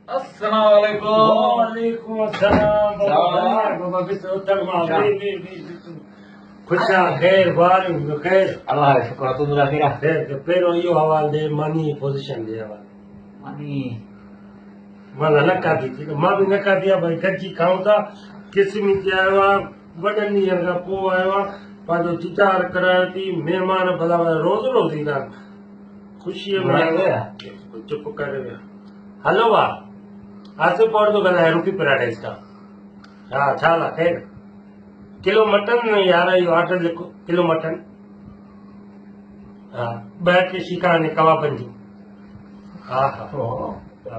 अस्सलाम वालेकुम। वालेकुम अस्सलाम बाबा बिस्मिल्लाह खुशा खैर बार खैर अल्लाह शुक्र तुमरा खैर खैर के पेरो यो हवाल दे मनी पोजीशन दे हवाल मनी माना न का दी थी मां भी न का दिया भाई गजी खाऊं था किस्मी के आया वडन ईयर का पो आया पाजो चिचार करायो थी मेहमान भला रोज रोज ईंदा खुशी में चुप करे विया हलो वाह आसे पौड़ तो गला है रुपी पैराडाइज का हाँ छाला खैर किलो मटन यार यो ऑर्डर लिखो किलो मटन हाँ ॿ के शिकाने कबाबनि जूं हाँ हाँ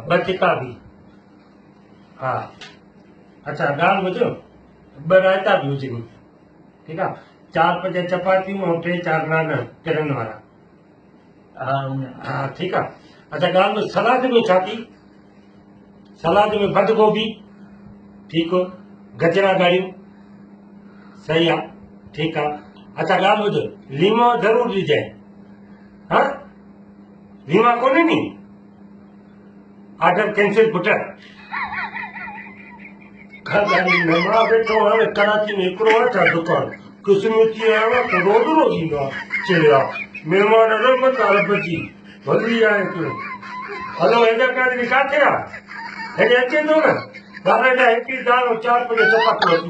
ॿ टिका भी हाँ अच्छा ॻाल्हि ॿुधो ॿ रायता भी हुजनि ठीकु आहे 4-5 चपातियूं ऐं 3-4 नान तिरनि वारा हाँ ठीक है अच्छा ॻाल्हि ॿुध सलाद में छा थी सलाद में बंद गोभी ठीक हो गजरा ॻाढ़ियूं सही है ठीक है अच्छा ॻाल्हि ॿुध लीमो ज़रूर ॾिजांइ हाँ लीमा कोन्हे नी ऑर्डर कैंसिल पुटु मां वेठो हाणे कराची में हिकिड़ो आहे छा दुकान क़िस्मती आयो आहे त रोज़ रोज़ ईंदो आहे चलिया महिमान रहमत रब जी भली आहे तूं हलो हेॾा काॾे किथे आहे हेॾे अचे थो न ॿार जा हिकिड़ी दाल 4-5 चपातियूं